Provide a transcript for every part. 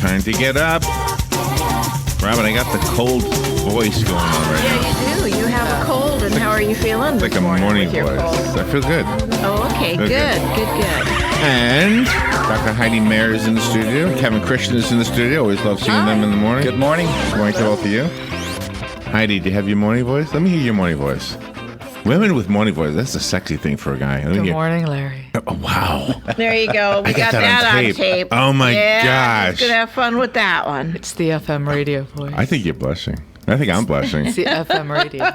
Time to get up. Robin, I got the cold voice going on right now. Yeah, you do. You have a cold, and how are you feeling? It's like a morning voice. I feel good. Oh, okay. Good. And Dr. Heidi Maier is in the studio. Kevin Christian is in the studio. Always love seeing them in the morning. Good morning. Good morning to both of you. Heidi, do you have your morning voice? Let me hear your morning voice. Women with morning voice, that's a sexy thing for a guy. Good morning, Larry. Oh, wow. There you go. We got that on tape. Oh, my gosh. He's going to have fun with that one. It's the FM radio voice. I think you're blushing. I think I'm blushing. It's the FM radio.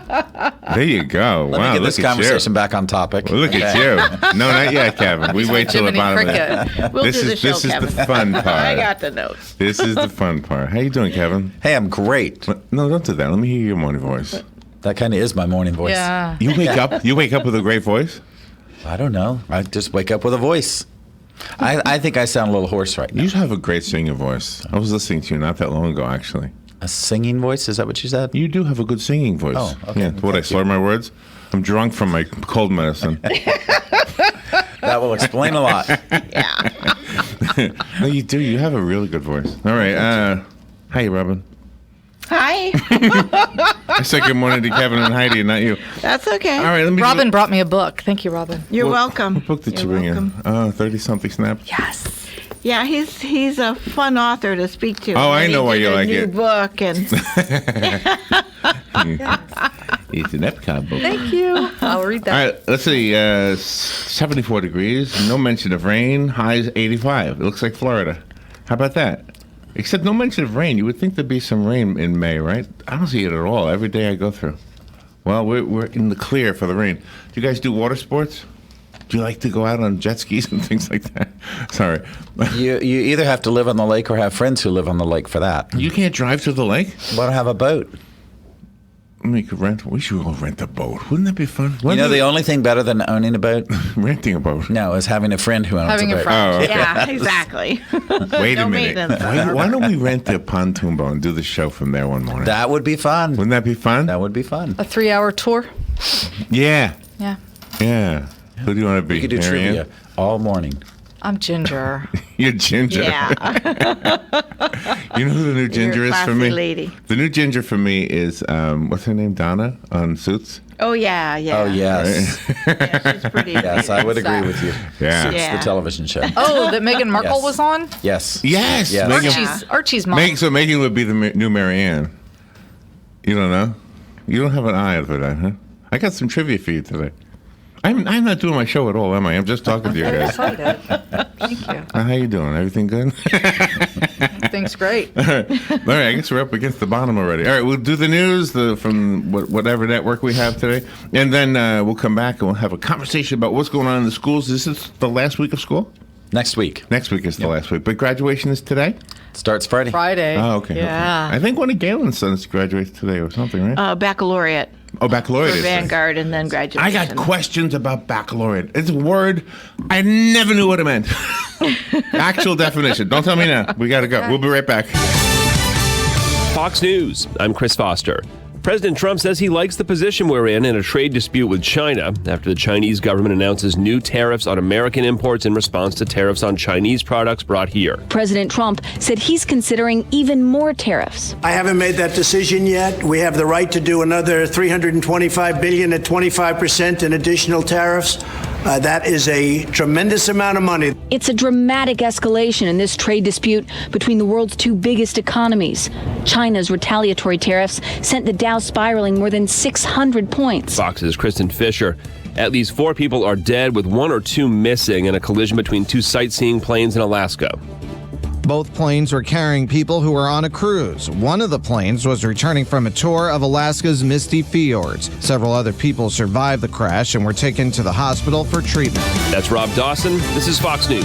There you go. Let me get this conversation back on topic. Well, look at you. No, not yet, Kevin. We wait till the bottom of it. We'll do the show, This is Kevin. the fun part. I got the notes. This is the fun part. How you doing, Kevin? Hey, I'm great. No, don't do that. Let me hear your morning voice. That kind of is my morning voice. Yeah. You wake up with a great voice? I don't know. I just wake up with a voice. I think I sound a little hoarse right now. You have a great singing voice. I was listening to you not that long ago, actually. A singing voice? Is that what you said? You do have a good singing voice. Oh, okay. Yeah. What, I slur my words? I'm drunk from my cold medicine. That will explain a lot. Yeah. No, you do. You have a really good voice. All right. Hi, Robin. Hi. I said good morning to Kevin and Heidi, not you. That's okay. All right. Robin brought me a book. Thank you, Robin. You're welcome. What book did you bring in? 30-something Snaps? Yes. Yeah, he's a fun author to speak to. Oh, I know why you like it. New book and It's an Epcot book. Thank you. I'll read that. All right, let's see. 74 degrees, no mention of rain, highs 85. It looks like Florida. How about that? Except no mention of rain. You would think there'd be some rain in May, right? I don't see it at all every day I go through. Well, we're in the clear for the rain. Do you guys do water sports? Do you like to go out on jet skis and things like that? Sorry. You either have to live on the lake or have friends who live on the lake for that. You can't drive to the lake? Why don't have a boat? We should go rent a boat. Wouldn't that be fun? You know the only thing better than owning a boat? Renting a boat. No, is having a friend who owns Having a a boat. friend. Oh, okay. yeah, exactly. Wait a No minute. maintenance. Why don't we rent a pontoon boat and do the show from there one morning? That would be fun. Wouldn't that be fun? That would be fun. A 3-hour tour. Yeah. Yeah. Yeah. Who do you want to be? We could do Marion? trivia all morning. I'm Ginger. You're Ginger. Yeah. You know who the new Ginger You're a is for classy me? lady. The new Ginger for me is, what's her name? Donna on Suits? Oh yeah. Oh, yes. Yeah, she's pretty. Yes, I would agree with you. Yeah. Suits, Yeah. the television show. Oh, that Meghan Markle Yes. was on? Yes. Yes. Yes. Megan, Archie's mom. so Megan would be the new Marianne. You don't know? You don't have an eye for that, huh? I got some trivia for you today. I'm not doing my show at all, am I? I'm just talking to you guys. Excited. Thank you. How you doing? Everything good? Things great. All right, I guess we're up against the bottom already. All right, we'll do the news from whatever network we have today, and then we'll come back and we'll have a conversation about what's going on in the schools. This is the last week of school? Next week. Next week is the last week, but graduation is today? Starts Friday. Friday. Oh, okay. Yeah. Okay. I think one of Galen's sons graduates today or something, right? Baccalaureate. Oh, baccalaureate For is Vanguard and then graduation. I got questions about baccalaureate. It's a word I never knew what it meant. Actual definition. Don't tell me now. We got to go. We'll be right back. Fox News. I'm Chris Foster. President Trump says he likes the position we're in a trade dispute with China after the Chinese government announces new tariffs on American imports in response to tariffs on Chinese products brought here. President Trump said he's considering even more tariffs. I haven't made that decision yet. We have the right to do another $325 billion at 25% in additional tariffs. That is a tremendous amount of money. It's a dramatic escalation in this trade dispute between the world's two biggest economies. China's retaliatory tariffs sent the Dow spiraling more than 600 points. Fox's Kristen Fisher. At least 4 people are dead, with 1 or 2 missing in a collision between 2 sightseeing planes in Alaska. Both planes were carrying people who were on a cruise. One of the planes was returning from a tour of Alaska's misty fjords. Several other people survived the crash and were taken to the hospital for treatment. That's Rob Dawson. This is Fox News.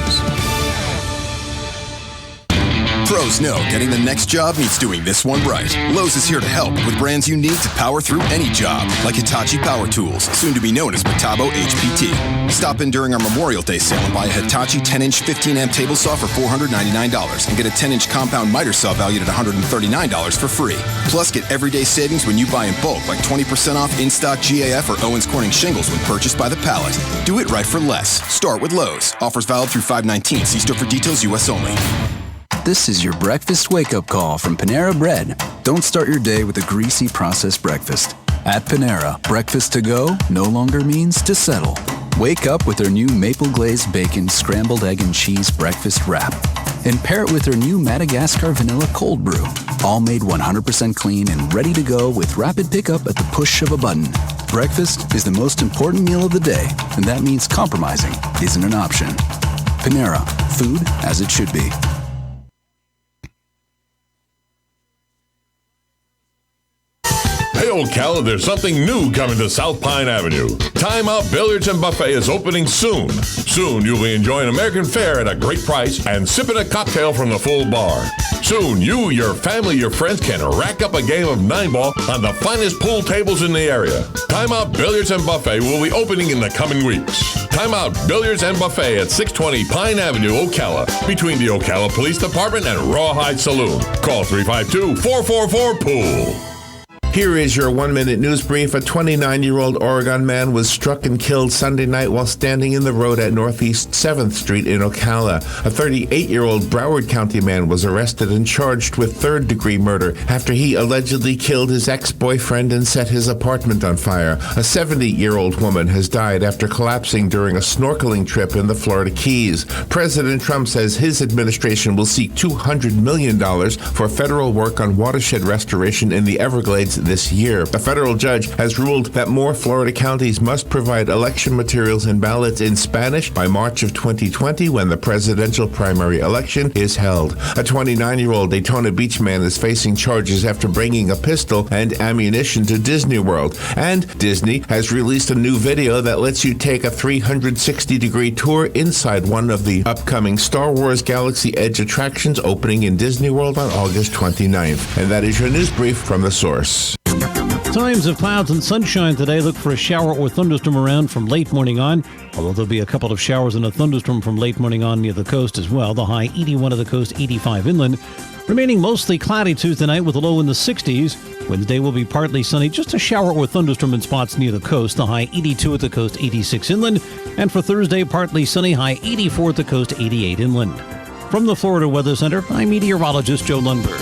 Pros know getting the next job means doing this one right. Lowe's is here to help with brands you need to power through any job, like Hitachi Power Tools, soon to be known as Metabo HPT. Stop in during our Memorial Day sale and buy a Hitachi 10-inch 15-amp table saw for $499 and get a 10-inch compound miter saw valued at $139 for free. Plus, get everyday savings when you buy in bulk, like 20% off in-stock GAF or Owens Corning shingles when purchased by the pallet. Do it right for less. Start with Lowe's. Offers valid through 5/19. See store for details, U.S. only. This is your breakfast wake-up call from Panera Bread. Don't start your day with a greasy processed breakfast. At Panera, breakfast to go no longer means to settle. Wake up with their new maple glazed bacon, scrambled egg and cheese breakfast wrap. And pair it with their new Madagascar vanilla cold brew. All made 100% clean and ready to go with rapid pickup at the push of a button. Breakfast is the most important meal of the day, and that means compromising isn't an option. Panera, food as it should be. Hey, Ocala, there's something new coming to South Pine Avenue. Time Out Billiards and Buffet is opening soon. Soon, you'll be enjoying American fare at a great price and sipping a cocktail from the full bar. Soon, you, your family, your friends can rack up a game of 9-ball on the finest pool tables in the area. Time Out Billiards and Buffet will be opening in the coming weeks. Time Out Billiards and Buffet at 620 Pine Avenue, Ocala, between the Ocala Police Department and Rawhide Saloon. Call 352-444-POOL. Here is your 1-minute news brief. A 29-year-old Oregon man was struck and killed Sunday night while standing in the road at Northeast 7th Street in Ocala. A 38-year-old Broward County man was arrested and charged with third-degree murder after he allegedly killed his ex-boyfriend and set his apartment on fire. A 70-year-old woman has died after collapsing during a snorkeling trip in the Florida Keys. President Trump says his administration will seek $200 million for federal work on watershed restoration in the Everglades this year. A federal judge has ruled that more Florida counties must provide election materials and ballots in Spanish by March of 2020 when the presidential primary election is held. A 29-year-old Daytona Beach man is facing charges after bringing a pistol and ammunition to Disney World. And Disney has released a new video that lets you take a 360-degree tour inside one of the upcoming Star Wars Galaxy Edge attractions opening in Disney World on August 29th. And that is your news brief from The Source. Times of clouds and sunshine today. Look for a shower or thunderstorm around from late morning on, although there'll be a couple of showers and a thunderstorm from late morning on near the coast as well. The high 81 of the coast, 85 inland. Remaining mostly cloudy Tuesday night with a low in the 60s. Wednesday will be partly sunny, just a shower or thunderstorm in spots near the coast. The high 82 at the coast, 86 inland. And for Thursday, partly sunny, high 84 at the coast, 88 inland. From the Florida Weather Center, I'm meteorologist Joe Lundberg.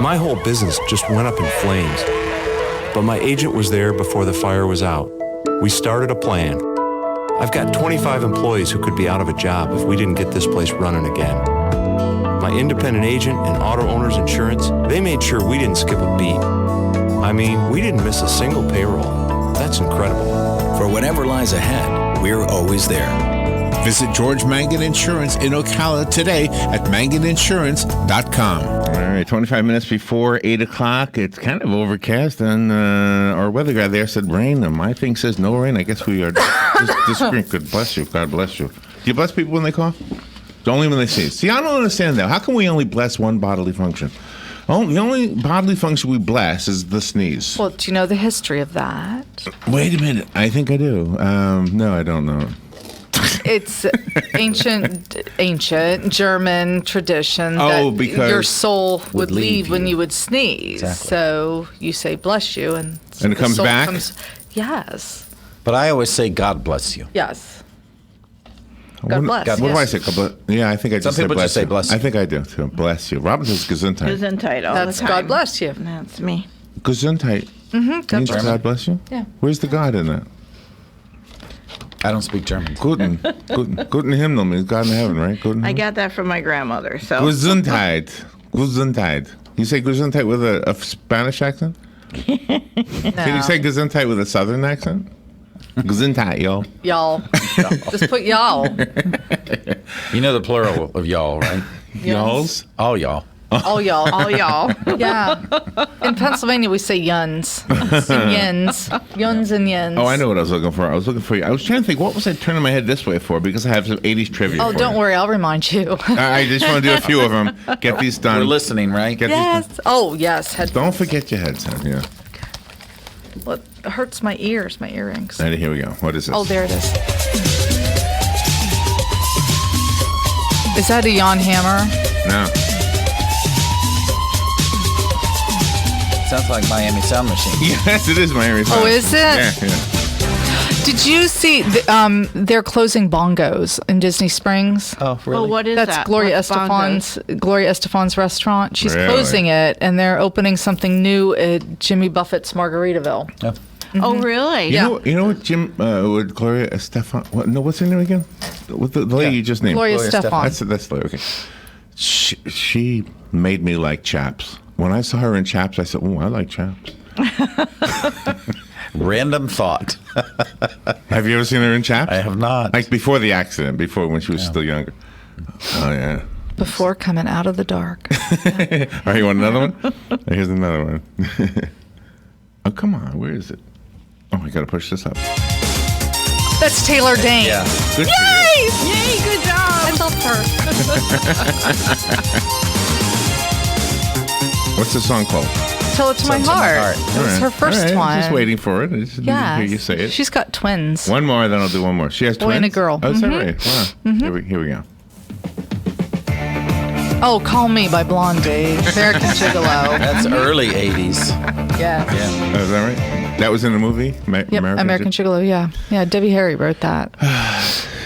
My whole business just went up in flames, but my agent was there before the fire was out. We started a plan. I've got 25 employees who could be out of a job if we didn't get this place running again. My independent agent and auto owner's insurance, they made sure we didn't skip a beat. I mean, we didn't miss a single payroll. That's incredible. For whatever lies ahead, we're always there. Visit George Mangan Insurance in Ocala today at manganinsurance.com. All right, 25 minutes before 8 o'clock. It's kind of overcast, and our weather guy there said rain, and my thing says no rain. I guess we are disagreeing. God bless you. God bless you. Do you bless people when they cough? Only when they sneeze. See, I don't understand that. How can we only bless one bodily function? The only bodily function we bless is the sneeze. Well, do you know the history of that? Wait a minute. I think I do. No, I don't know. It's ancient German tradition because your soul would leave when you would sneeze. Exactly. So you say bless you, and it comes back? Yes. But I always say God bless you. Yes. God bless. What do I say? Yeah, I think I just Some people say bless just say you. bless you. I think I do too. Bless you. Robin says Gesundheit. Gesundheit all That's the time. God bless you. That's me. Gesundheit. Mm-hmm. Means God bless you? Yeah. Where's the God in that? I don't speak German. Guten Himmel means God in heaven, right? Guten I got that from my grandmother. So Gesundheit. Gesundheit. You say Gesundheit with a Spanish accent? No. Can you say Gesundheit with a Southern accent? Gesundheit, y'all. Y'all. Just put y'all. You know the plural of y'all, right? Y'alls? All y'all. All y'all. all y'all. Yeah. In Pennsylvania, we say yuns. And yins. Yuns and yins. Oh, I know what I was looking for. I was trying to think, what was I turning my head this way for? Because I have some 80s trivia Oh, for don't you. worry. I'll remind you. I just want to do a few of them. Get these done. We're listening, right? Get these Yes. done. Oh, yes. Don't forget your headset. Yeah. Well, it hurts my ears, my earrings. Ready, here we go. What is this? Oh, there it is. Is that a yawn hammer? No. Sounds like Miami Sound Machine. Yes, it is Miami. Oh, is it? Yeah. Did you see they're closing Bongos in Disney Springs? Oh, really? Well, what is That's that? Gloria What's Estefan's restaurant. She's Really? closing it, and they're opening something new at Jimmy Buffett's Margaritaville. Yeah. Oh, really? You know what what Gloria Estefan? What's her name again? What the lady you just named? Gloria Estefan. That's the okay. She made me like chaps. When I saw her in chaps, I said, "Oh, I like chaps." Random thought. Have you ever seen her in chaps? I have not. Like before the accident, before when she was still younger. Oh yeah. Before coming out of the dark. All right, you want another one? Here's another one. Oh, come on. Where is it? Oh, I got to push this up. That's Taylor Dane. Yeah. Good Yay! for you. Yay, good job. I love her. What's the song called? Tell It to My Heart. It was her first All right, one. Just waiting for it. I just didn't Yes. hear you say it. She's got twins. One more, then I'll do one more. She has Boy twins? and a girl. Oh, is that Mhm. right? Wow. Here we go. Oh, Call Me by Blondie. American Gigolo. That's early 80s. Yeah. Oh, is that right? That was in the movie? Yep, American Gigolo, yeah. Yeah, Debbie Harry wrote that.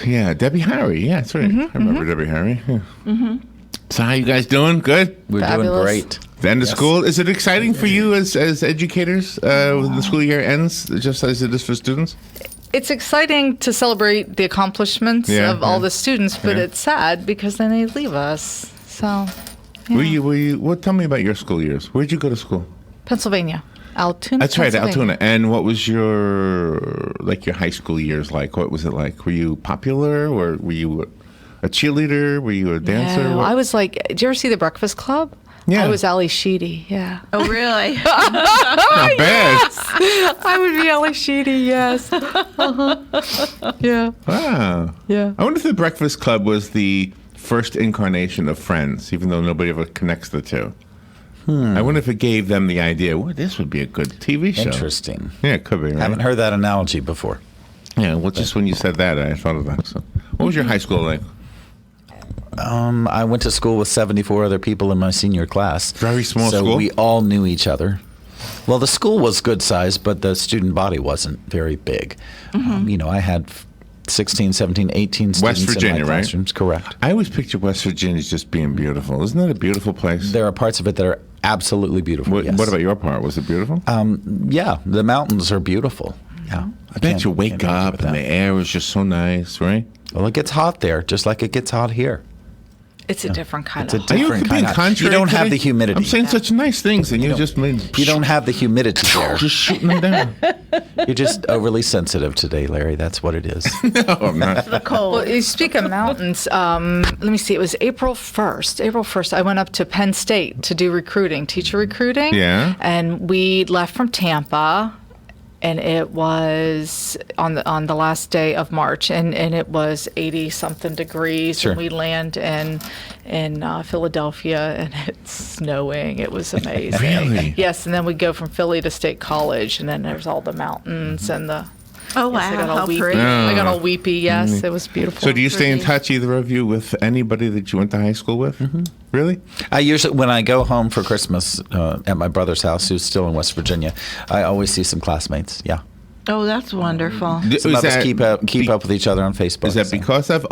Yeah, Debbie Harry. Yeah, that's right. I remember Debbie Harry. Yeah. So how you guys doing? Good? We're Fabulous. doing great. The end of school. Is it exciting for you as educators when the school year ends, just as it is for students? It's exciting to celebrate the accomplishments of all the students, but it's sad because then they leave us. So, Were you? Well, tell me about your school years. Where'd you go to school? Pennsylvania. Altoona. That's right, Pennsylvania. Altoona. And what was your high school years like? What was it like? Were you popular, or were you a cheerleader? Were you a dancer? No, What- I was like, did you ever see The Breakfast Club? Yeah. I was Ali Sheedy, yeah. Oh, really? Not bad. I would be Ali Sheedy, yes. Yeah. Wow. Yeah. I wonder if the Breakfast Club was the first incarnation of Friends, even though nobody ever connects the two. I wonder if it gave them the idea, well, this would be a good TV show. Interesting. Yeah, it could be, right? Haven't heard that analogy before. Yeah, well, just when you said that, I thought of that. So, what was your high school like? I went to school with 74 other people in my senior class. Very small so school? we all knew each other. Well, the school was good size, but the student body wasn't very big. I had 16, 17, 18 students West Virginia, in my right? classrooms. Correct. I always picture West Virginia as just being beautiful. Isn't that a beautiful place? There are parts of it that are absolutely beautiful. What, yes. what about your part? Was it beautiful? Yeah, the mountains are beautiful. Yeah. I bet you wake can't argue up with and that. the air is just so nice, right? Well, it gets hot there, just like it gets hot here. It's a different kind It's of a Are you different being kind of. contrary You don't have today? the humidity. I'm saying such nice things, and you just made You don't have the humidity there. just shooting them down. You're just overly sensitive today, Larry. That's what it is. No, I'm not. The cold. Well, you speak of mountains. Let me see. It was April 1st. April 1st, I went up to Penn State to do recruiting, teacher recruiting. Yeah. And we left from Tampa, and it was on the last day of March, and it was 80-something degrees. Sure. And we land in Philadelphia, and it's snowing. It was amazing. Really? Yes, and then we go from Philly to State College, and then there's all the mountains and the. Oh, Yes, I got wow. all How weepy. pretty. I got all weepy. Yes, it was beautiful. So, do you stay in touch, either of you, with anybody that you went to high school with? Really? I usually, when I go home for Christmas at my brother's house, who's still in West Virginia, I always see some classmates. Yeah. Oh, that's wonderful. Some of us keep up with each other on Facebook. Is that because of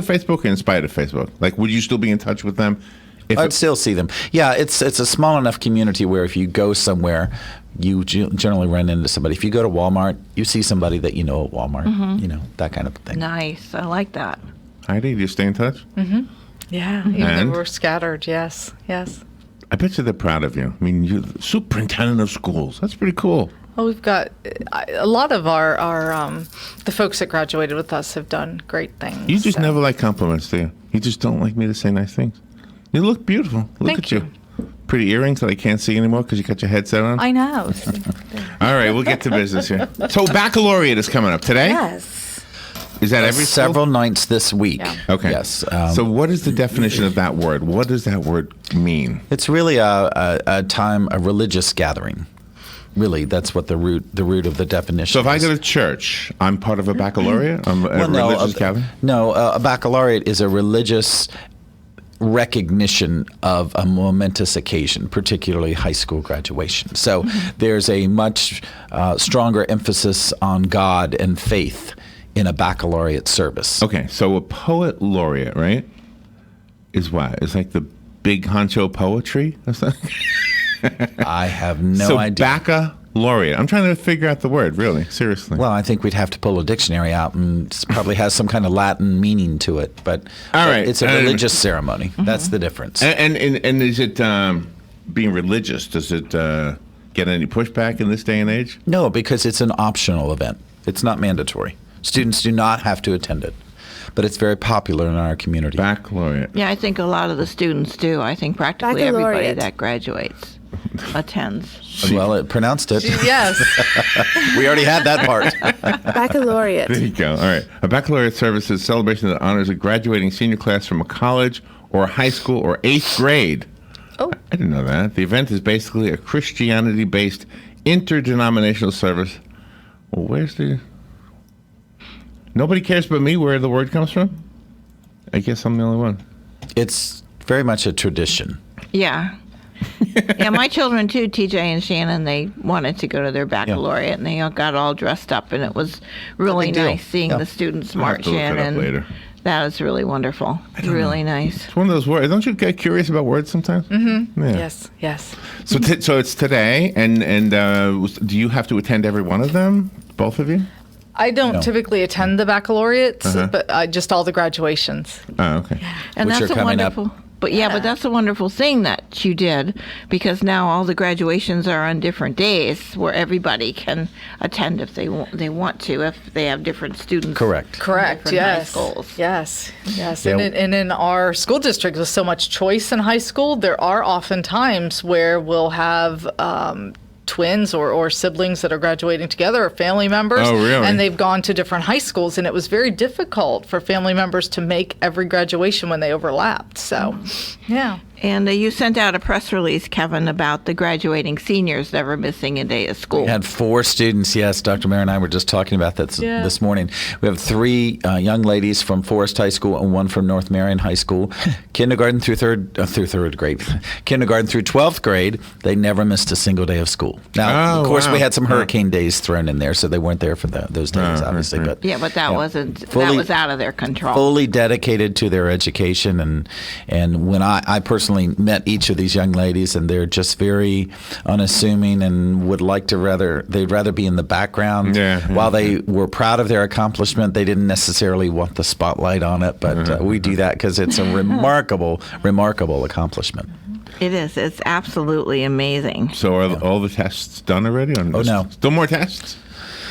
Facebook or in spite of Facebook? Like, would you still be in touch with them? I'd still see them. Yeah, it's a small enough community where if you go somewhere, you generally run into somebody. If you go to Walmart, you see somebody that you know at Walmart. You know, that kind of thing. Nice. I like that. Heidi, do you stay in touch? Yeah, even And? though we're scattered. Yes, yes. I bet you they're proud of you. I mean, you're the superintendent of schools. That's pretty cool. Well, we've got a lot of our the folks that graduated with us have done great things. You just never like compliments, do you? You just don't like me to say nice things. You look beautiful. Look Thank at you. Pretty earrings that I can't see anymore because you got your headset on. I know. All right, we'll get to business here. So, baccalaureate is coming up today. Yes. Is that every school? Several nights this week. Yeah. Okay. Yes. So, what is the definition of that word? What does that word mean? It's really a time, a religious gathering. Really, that's what the root of the definition. So, if I is. go to church, I'm part of a baccalaureate. I'm a religious gathering. No, a baccalaureate is a religious recognition of a momentous occasion, particularly high school graduation. So there's a much stronger emphasis on God and faith in a baccalaureate service. Okay, so a poet laureate, right, is what? It's like the big honcho poetry or something? I have no idea. Baccalaureate. I'm trying to figure out the word, really, seriously. Well, I think we'd have to pull a dictionary out, and it probably has some kind of Latin meaning to it. But all right, it's a religious ceremony. That's the difference. And is it being religious? Does it get any pushback in this day and age? No, because it's an optional event. It's not mandatory. Students do not have to attend it. But it's very popular in our community. Baccalaureate. Yeah, I think a lot of the students do. I think practically everybody that graduates attends. Well, it pronounced it. Yes. We already had that part. Baccalaureate. There you go. All right. A baccalaureate service is a celebration that honors a graduating senior class from a college or a high school or 8th grade. Oh. I didn't know that. The event is basically a Christianity-based interdenominational service. Well, where's the... Nobody cares but me where the word comes from? I guess I'm the only one. It's very much a tradition. Yeah. Yeah, my children too, TJ and Shannon, they wanted to go to their baccalaureate, and they all got all dressed up, and it was really nice seeing the students march in, and later. that was really wonderful. Really nice. It's one of those words. Don't you get curious about words sometimes? Mm-hmm. Yeah. Yes. So, so it's today, and do you have to attend every one of them, both of you? I don't typically attend the baccalaureates, but just all the graduations. Oh, okay. And Which that's are a coming wonderful. up. But but that's a wonderful thing that you did, because now all the graduations are on different days where everybody can attend if they want to, if they have different students. Correct. Correct. Different high Yes. schools. Yes. Yes. Yeah. And in our school district, with so much choice in high school, there are often times where we'll have twins or siblings that are graduating together, or family members. Oh, really? And they've gone to different high schools, and it was very difficult for family members to make every graduation when they overlapped. So, yeah. And you sent out a press release, Kevin, about the graduating seniors that were missing a day of school. We had 4 students, yes. Dr. Maier and I were just talking about that this morning. We have 3 young ladies from Forest High School and 1 from North Marion High School. Kindergarten through third grade. Kindergarten through 12th grade, they never missed a single day of school. Now, of course, we had some hurricane days thrown in there, so they weren't there for those days, obviously. But but that wasn't fully, that was out of their control. Fully dedicated to their education, and when I personally met each of these young ladies, and they're just very unassuming and would like to they'd rather be in the background. While they were proud of their accomplishment, they didn't necessarily want the spotlight on it, but we do that because it's a remarkable accomplishment. It is. It's absolutely amazing. So are all the tests done already? Oh, no. Still more tests?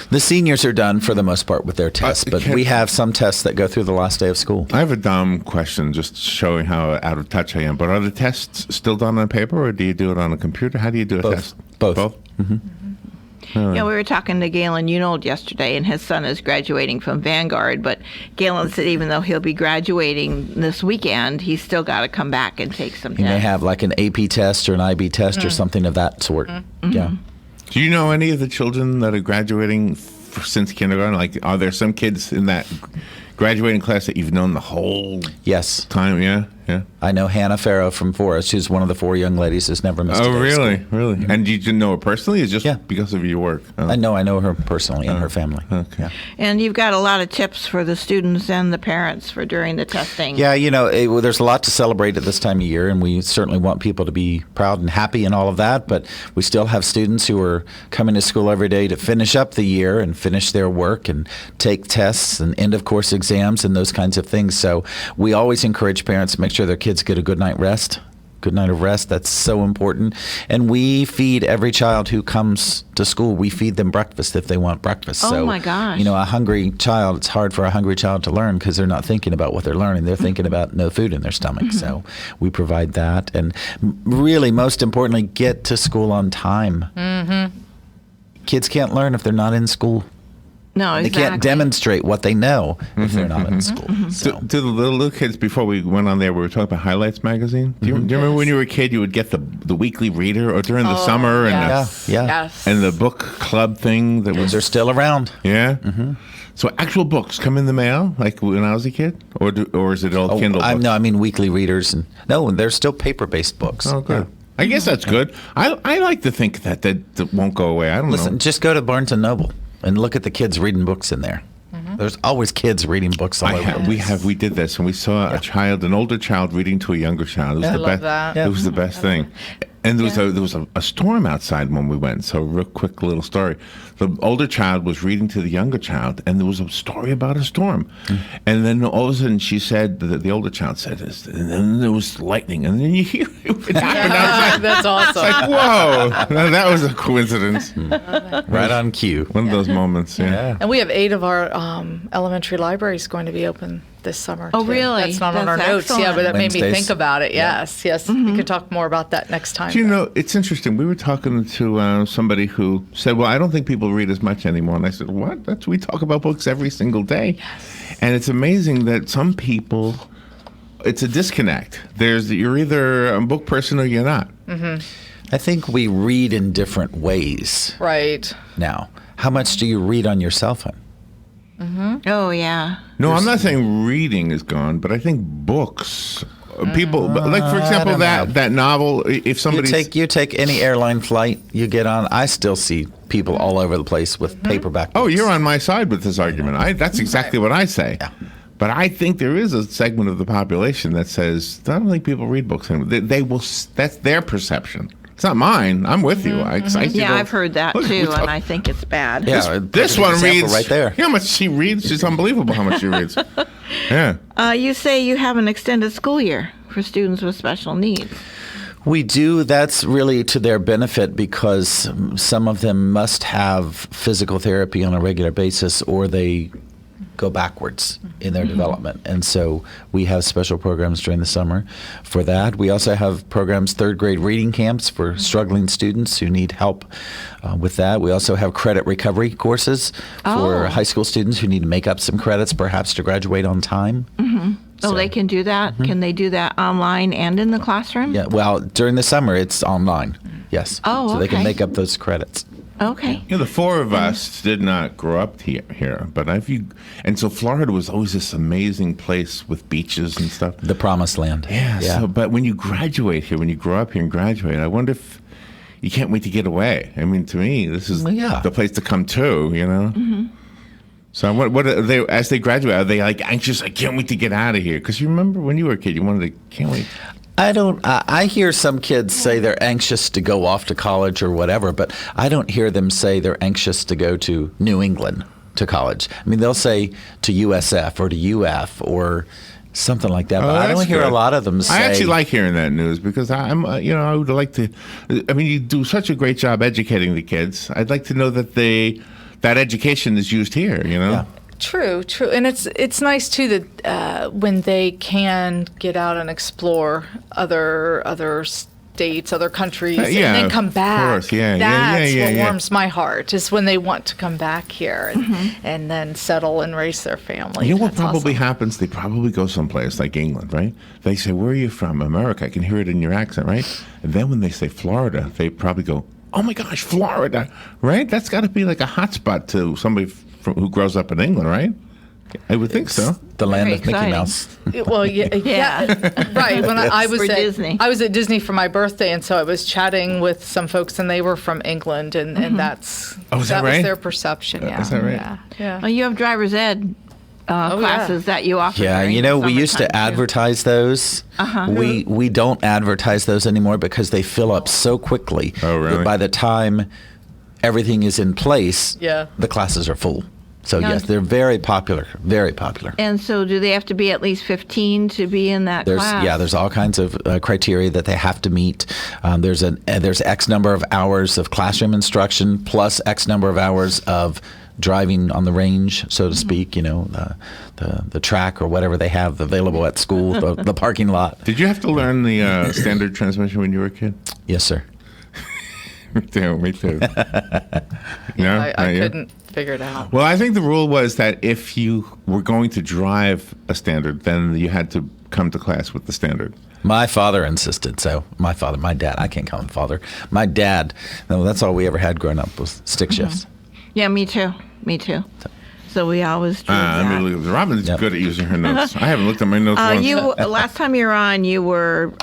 The seniors are done for the most part with their tests, but we have some tests that go through the last day of school. I have a dumb question, just showing how out of touch I am. But are the tests still done on paper, or do you do it on a computer? How do you do a test? Both. Mm-hmm. Yeah, we were talking to Galen Unold yesterday, and his son is graduating from Vanguard. But Galen said even though he'll be graduating this weekend, he's still got to come back and take some tests. He may have like an AP test or an IB test or something of that sort. Mm-hmm. Yeah. Do you know any of the children that are graduating since kindergarten? Like, are there some kids in that graduating class that you've known the whole time? Yeah. I know Hannah Farrow from Forest, who's one of the 4 young ladies who's never missed a day of school. Really? Mm-hmm. And did you know her personally? Is just because of your work? I know her personally and her family. Okay. Yeah. And you've got a lot of tips for the students and the parents for during the testing. Yeah, there's a lot to celebrate at this time of year, and we certainly want people to be proud and happy and all of that, but we still have students who are coming to school every day to finish up the year and finish their work and take tests and end-of-course exams and those kinds of things. So we always encourage parents to make sure their kids get a good night of rest. That's so important. And we feed every child who comes to school. We feed them breakfast if they want breakfast. Oh, so, my gosh. a hungry child, it's hard for a hungry child to learn because they're not thinking about what they're learning. They're thinking about no food in their stomach. So we provide that. And really, most importantly, get to school on time. Mm-hmm. Kids can't learn if they're not in school. No, They exactly. can't demonstrate what they know if they're not in school. To the little kids, before we went on there, we were talking about Highlights magazine. Do you remember when you were a kid, you would get the weekly reader, or during the summer, and Yes. and the book club thing that was They're still around. yeah. So actual books come in the mail, like when I was a kid, or is it all Kindle books? No, I mean weekly readers, and they're still paper-based books. Oh, good. I guess that's good. I like to think that won't go away. I don't Listen, know. just go to Barnes and Noble and look at the kids reading books in there. There's always kids reading books all over. We did this, and we saw an older child reading to a younger child. It was I the love best. that. It was the best thing. And there was a storm outside when we went. So, real quick little story. The older child was reading to the younger child, and there was a story about a storm. And then all of a sudden, she said, the older child said this, and then there was lightning, and then you hear it happen outside. That's awesome. It's like, whoa, that was a coincidence. Right on cue. One of those moments, yeah. And we have 8 of our elementary libraries going to be open this summer. Oh, too. really? That's not on our That's notes. Yeah, excellent. but that made me Wednesdays. think about it. Yes, yes. We could talk more about that next time. Do you know, it's interesting. We were talking to somebody who said, well, I don't think people read as much anymore. And I said, what? We talk about books every single day. Yes. And it's amazing that some people, it's a disconnect. You're either a book person or you're not. I think we read in different ways Right. now. How much do you read on your cell phone? Oh, yeah. No, I'm not saying reading is gone, but I think books, people, like, for example, don't know. that novel, if somebody... You take any airline flight you get on, I still see people all over the place with paperback books. Oh, you're on my side with this argument. That's exactly what I say. Yeah. But I think there is a segment of the population that says, I don't think people read books anymore. They will. That's their perception. It's not mine. I'm with you. Yeah, I've heard that too, and I think it's bad. Yeah, This one example reads right there. You know how much she reads? It's unbelievable how much she reads. Yeah. You say you have an extended school year for students with special needs. We do. That's really to their benefit because some of them must have physical therapy on a regular basis or they go backwards in their development. And so we have special programs during the summer for that. We also have programs, third grade reading camps for struggling students who need help with that. We also have credit recovery courses for high school students who need to make up some credits perhaps to graduate on time. So they can do that? Can they do that online and in the classroom? Yeah, well, during the summer it's online, yes. Oh, so they can okay. make up those credits. Okay. The four of us did not grow up here, but and so Florida was always this amazing place with beaches and stuff. The promised land. Yeah. So, but when you graduate here, when you grow up here and graduate, I wonder if you can't wait to get away. I mean, to me, this is the place to come to. You know. So what are they as they graduate? Are they like anxious? I can't wait to get out of here. Because you remember when you were a kid, you wanted to can't wait. I hear some kids say they're anxious to go off to college or whatever, but I don't hear them say they're anxious to go to New England to college. I mean, they'll say to USF or to UF or something like that, but I don't hear a lot of them say. I actually like hearing that news because I would like to. I mean, you do such a great job educating the kids. I'd like to know that that education is used here. You know. Yeah. True, and it's nice too that when they can get out and explore other states, other countries, and then come back. Of course. Yeah, that's what warms my heart is when they want to come back here and then settle and raise their family. You know what That's probably awesome. happens? They probably go someplace like England, right? They say, "Where are you from?" America. I can hear it in your accent, right? And then when they say Florida, they probably go, "Oh my gosh, Florida!" Right? That's got to be like a hotspot to somebody who grows up in England, right? I would think so. The land Very of Mickey exciting. Mouse. Well, yeah. Right. When I was For at Disney. I was at Disney for my birthday, and so I was chatting with some folks, and they were from England, and that's is that was right? their perception. Yeah. Is that right? Yeah. Well, you have driver's ed classes that you offer. Yeah, during the we used to summertime, too. advertise those. We don't advertise those anymore because they fill up so quickly that by the time everything is in place, the classes are full. So yes, they're very popular, very popular. And so do they have to be at least 15 to be in that class? Yeah, there's all kinds of criteria that they have to meet. There's X number of hours of classroom instruction plus X number of hours of driving on the range, so to speak, the track or whatever they have available at school, the parking lot. Did you have to learn the standard transmission when you were a kid? Yes, sir. Me too. I couldn't. figure it out. Well, I think the rule was that if you were going to drive a standard, then you had to come to class with the standard. My father insisted. So my dad, I can't call him father. My dad, no, that's all we ever had growing up was stick shifts. Yeah, me too. So we always drew that. Robin's good at using her notes. I haven't looked at my notes once. Last time you were on, you were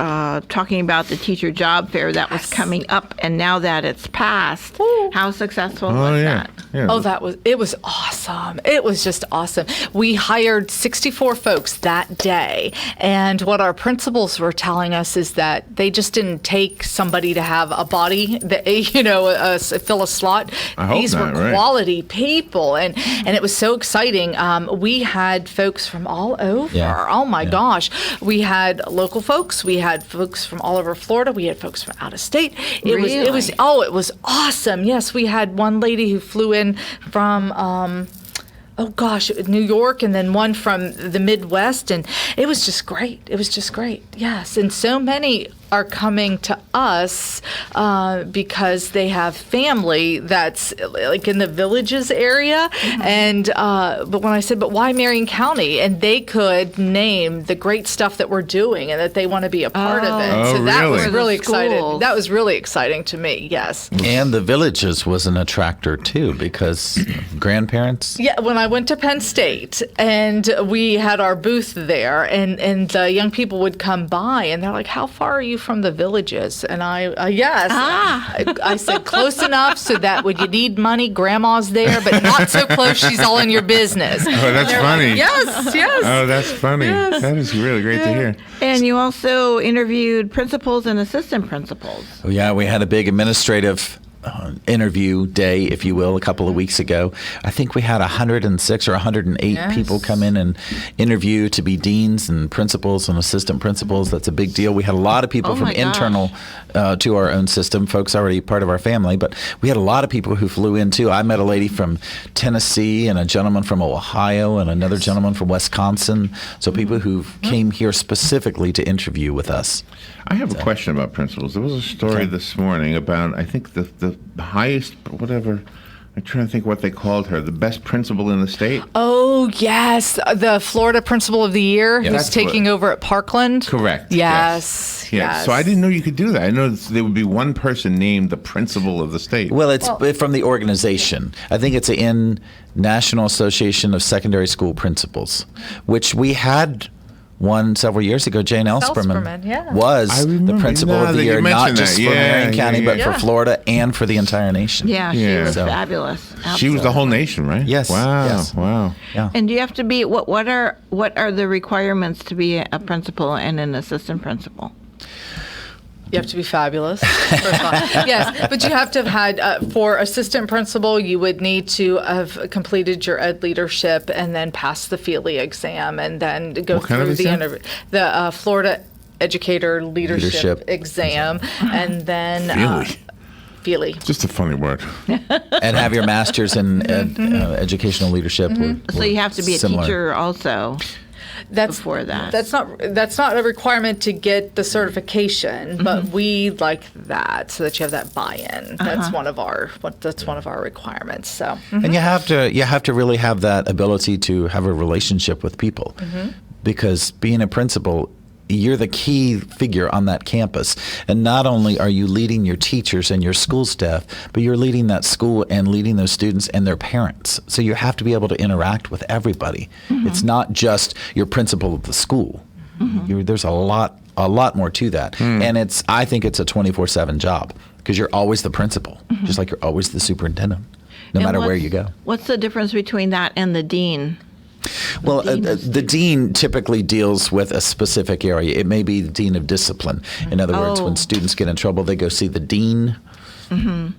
talking about the teacher job fair that was coming up, and now that it's passed, how successful was that? Yeah. Oh, it was awesome. It was just awesome. We hired 64 folks that day, and what our principals were telling us is that they just didn't take somebody to have a body, fill a slot. I hope These not, were right. quality people, and it was so exciting. We had folks from all over. Yeah. Oh my gosh. We had local folks. We had folks from all over Florida. We had folks from out of state. It was awesome. Yes, we had one lady who flew in from New York, and then one from the Midwest, and it was just great. Yes, and so many are coming to us because they have family that's like in the Villages area, and but when I said, but why Marion County, and they could name the great stuff that we're doing and that they want to be a part of it. Oh, So that was really? really Schools. exciting. That was really exciting to me. Yes. And the Villages was an attractor too, because grandparents. Yeah, when I went to Penn State and we had our booth there, and the young people would come by and they're like, "How far are you from the Villages?" And I said, "Close enough so that when you need money, Grandma's there, but not so close she's all in your business." Oh, that's funny. Like, yes. Oh, that's funny. Yes. That is really great to hear. And you also interviewed principals and assistant principals. Oh, yeah, we had a big administrative interview day, if you will, a couple of weeks ago. I think we had 106 or 108 people come in and interview to be deans and principals and assistant principals. That's a big deal. We had a lot of people from internal to our own system, folks already part of our family, but we had a lot of people who flew in too. I met a lady from Tennessee and a gentleman from Ohio and another gentleman from Wisconsin. So people who came here specifically to interview with us. I have a question about principals. There was a story this morning about, I think, the highest, whatever, I'm trying to think what they called her, the best principal in the state. Oh, yes. The Florida Principal of the Year who's That's taking over at Parkland. Correct. Yes. So I didn't know you could do that. I know there would be one person named the principal of the state. Well, it's from the organization. I think it's in National Association of Secondary School Principals, which we had one several years ago. Jane Ellsperman was the principal of the year, not just for Marion County, but for Florida and for the entire nation. Yeah, she was fabulous. Absolutely. She was the whole nation, right? Yes. Wow. Yes. Wow. Yeah. And do you have to be what are the requirements to be a principal and an assistant principal? You have to be fabulous. First of all. Yes, but you have to have had, for assistant principal, you would need to have completed your ed leadership and then pass the Feely exam and then go through the interview. The Florida Educator Leadership exam, and then Feely. Just a funny word. And have your master's in educational leadership. So you have to be similar. a teacher also. Before that, that's not a requirement to get the certification, but we like that so that you have that buy-in. That's one of our requirements. So and you have to really have that ability to have a relationship with people, because being a principal, you're the key figure on that campus. And not only are you leading your teachers and your school staff, but you're leading that school and leading those students and their parents. So you have to be able to interact with everybody. It's not just your principal of the school. There's a lot more to that. And I think it's a 24/7 job, because you're always the principal, just like you're always the superintendent, no matter where you go. What's the difference between that and the dean? Well, the dean typically deals with a specific area. It may be the dean of discipline. In other words, when students get in trouble, they go see the dean. And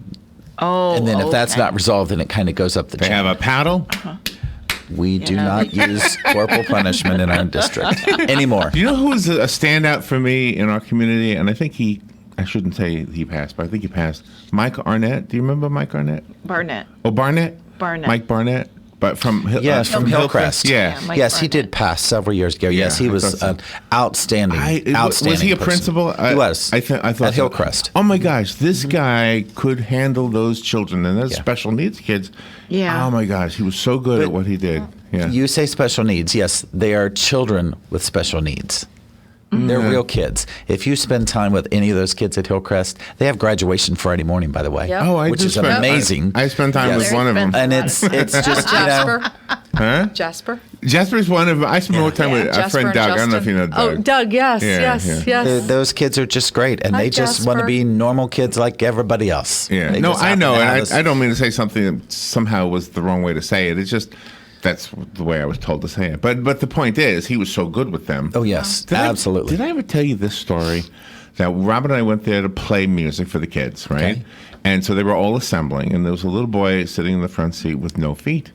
then if that's not resolved, then it kind of goes up the chain. They have a paddle? We do not use corporal punishment in our district anymore. Do you know who was a standout for me in our community? And I think I shouldn't say he passed, but I think he passed. Mike Arnett. Do you remember Mike Arnett? Barnett. Oh, Barnett? Barnett. Mike Barnett. But from from Hillcrest. Yeah. Mike Yes, he Barnett. did pass several years ago. Yes, he I was thought so. an outstanding Was he a person. principal? He was. I thought at so. Hillcrest. Oh my gosh, this guy could handle those children and those special needs kids. Yeah. Oh my gosh, he was so good at what he did. Yeah. You say special needs. Yes, they are children with special needs. They're real kids. If you spend time with any of those kids at Hillcrest, they have graduation Friday morning, by the way. Yep. Oh, I which do is spend- amazing. I spend time with Very one of them. And it's just, Jasper. Huh? Jasper. Jasper's one of. I spend more time with our Jasper friend and Doug. I don't know if you know Justin. Doug. Oh, Doug, yes, Yeah, yes. those kids are just great, and Hi, they just want to Jasper. be normal kids like everybody else. Yeah. They No, just I happen know, to have and this- I don't mean to say something that somehow was the wrong way to say it. It's just that's the way I was told to say it. But the point is, he was so good with them. Oh yes, Did I- absolutely. Did I ever tell you this story? That Robert and I went there to play music for the kids, right? Okay. And so they were all assembling, and there was a little boy sitting in the front seat with no feet.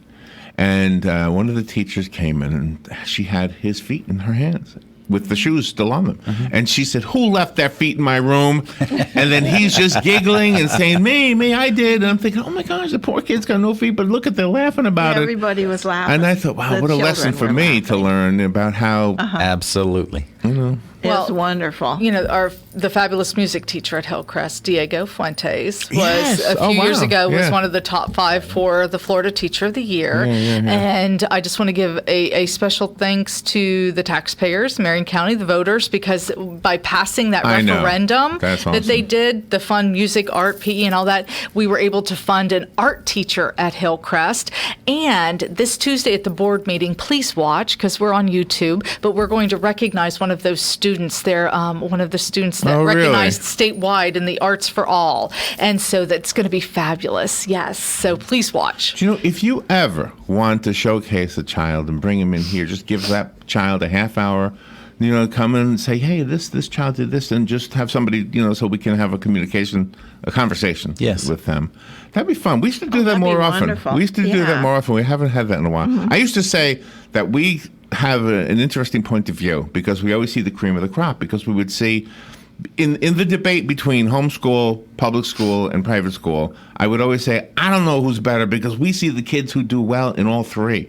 And one of the teachers came in, and she had his feet in her hands with the shoes still on them. And she said, "Who left their feet in my room?" And then he's just giggling and saying, me, I did. And I'm thinking, oh my gosh, the poor kid's got no feet, but look at, they're laughing about it. Everybody was laughing. And I thought, wow, The what a lesson children for were me to laughing. learn about how, Absolutely. It was wonderful. You know, the fabulous music teacher at Hillcrest, Diego Fuentes, was Yes. a few Oh, years wow. ago was Yeah. one of the top 5 for the Florida Teacher of the Year. And I just want to give a special thanks to the taxpayers, Marion County, the voters, because by passing that I know. referendum That's that they awesome. did, the fund music, art, PE, and all that, we were able to fund an art teacher at Hillcrest. And this Tuesday at the board meeting, please watch because we're on YouTube, but we're going to recognize one of those students there, one of the students that Oh, really? recognized statewide in the Arts for All. And so that's going to be fabulous. Yes. So please watch. Do you know, if you ever want to showcase a child and bring him in here, just give that child a half hour, come in and say, hey, this child did this, and just have somebody, so we can have a conversation Yes. with them. That'd be fun. We used to do that that'd be more often. wonderful. We used to do Yeah. that more often. We haven't had that in a while. I used to say that we have an interesting point of view because we always see the cream of the crop, because we would see in the debate between homeschool, public school, and private school, I would always say, I don't know who's better, because we see the kids who do well in all three.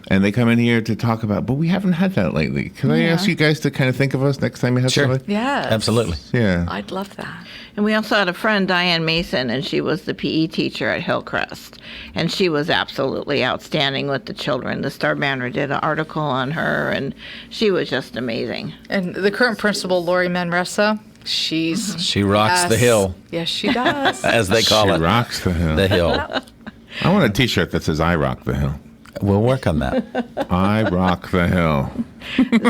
And they come in here to talk about, but we haven't had that lately. Can I ask you guys to kind of think of us next time you have Sure. somebody? Yes. Absolutely. Yeah. I'd love that. And we also had a friend, Diane Mason, and she was the PE teacher at Hillcrest. And she was absolutely outstanding with the children. The Star Banner did an article on her, and she was just amazing. And the current principal, Lori Manresa, She rocks the hill, Yes, she does. as they call She it. rocks the hill. The hill. I want a T-shirt that says, I rock the hill. We'll work on that. I rock the hill.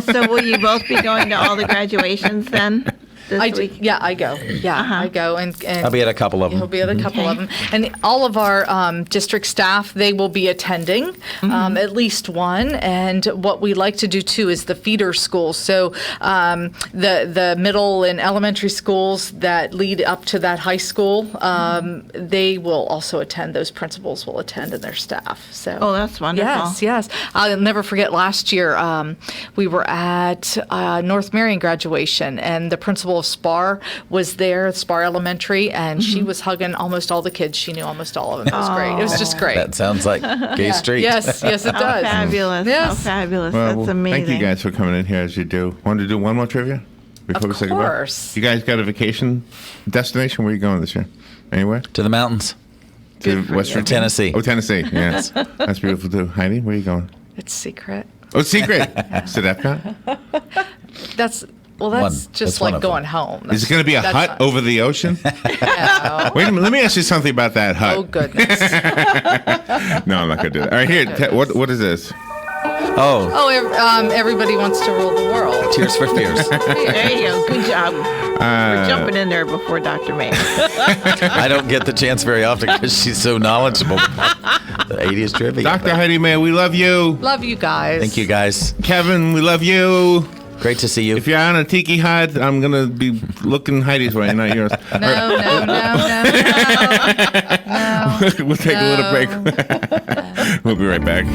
So will you both be going to all the graduations then this week? Yeah, I go. Yeah, I go. And I'll be at a couple of He'll them. be at a couple of them. And all of our district staff, they will be attending at least one. And what we like to do, too, is the feeder schools. So the middle and elementary schools that lead up to that high school, they will also attend. Those principals will attend and their staff. So Oh, that's wonderful. Yes. I'll never forget last year, we were at North Marion graduation, and the principal of SPAR was there, SPAR Elementary, and she was hugging almost all the kids. She knew almost all of them. It was great. It was just great. That sounds like Gay Street. Yes, it How does. fabulous. Yes. How fabulous. Well, That's amazing. Thank you guys for coming in here as you do. Want to do one more trivia before we say goodbye? course. You guys got a vacation destination? Where are you going this year? Anywhere? To the mountains. To West Virginia? Tennessee. Oh, Tennessee. Yes. That's beautiful too. Heidi, where are you going? It's secret. Oh, secret. To Epcot? That's One. just That's one like of them. going home. Is it going to be a That's hut not- over the ocean? No. Wait a minute. Let me ask you something about that hut. Oh goodness. No, I'm not going to do that. All right, here. What is this? Oh, Everybody wants to rule the world. Tears for Fears. There you go. Good job. We're jumping in there before Dr. May. I don't get the chance very often because she's so knowledgeable. The 80s trivia. Dr. Heidi May, we love you. Love you guys. Thank you, guys. Kevin, we love you. Great to see you. If you're on a tiki hut, I'm going to be looking Heidi's way, not yours. No. We'll take a little break. We'll be right back.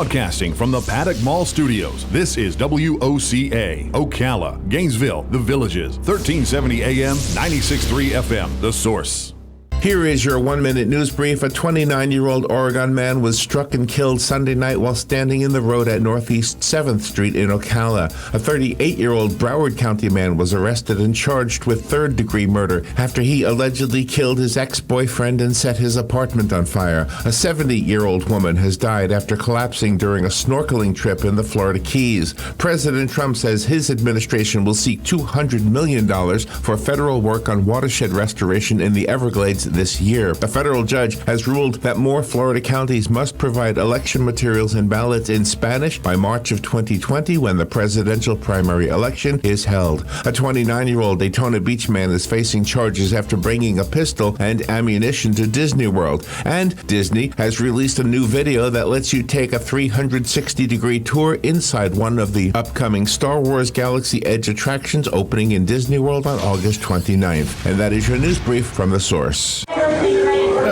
Broadcasting from the Paddock Mall Studios, this is WOCA, Ocala, Gainesville, The Villages, 1370 AM, 96.3 FM, The Source. Here is your 1-minute news brief. A 29-year-old Oregon man was struck and killed Sunday night while standing in the road at Northeast 7th Street in Ocala. A 38-year-old Broward County man was arrested and charged with third-degree murder after he allegedly killed his ex-boyfriend and set his apartment on fire. A 70-year-old woman has died after collapsing during a snorkeling trip in the Florida Keys. President Trump says his administration will seek $200 million for federal work on watershed restoration in the Everglades this year. A federal judge has ruled that more Florida counties must provide election materials and ballots in Spanish by March of 2020 when the presidential primary election is held. A 29-year-old Daytona Beach man is facing charges after bringing a pistol and ammunition to Disney World. And Disney has released a new video that lets you take a 360-degree tour inside one of the upcoming Star Wars Galaxy Edge attractions opening in Disney World on August 29th. And that is your news brief from The Source.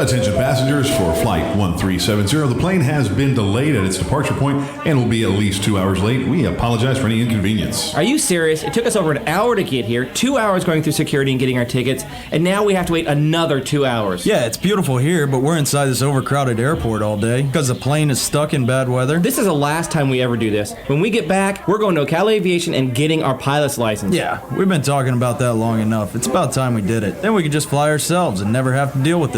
Attention passengers for Flight 1370. The plane has been delayed at its departure point and will be at least 2 hours late. We apologize for any inconvenience. Are you serious? It took us over an hour to get here, 2 hours going through security and getting our tickets, and now we have to wait another 2 hours. Yeah, it's beautiful here, but we're inside this overcrowded airport all day because the plane is stuck in bad weather. This is the last time we ever do this. When we get back, we're going to Ocala Aviation and getting our pilot's license. Yeah, we've been talking about that long enough. It's about time we did it. Then we could just fly ourselves and never have to deal with it.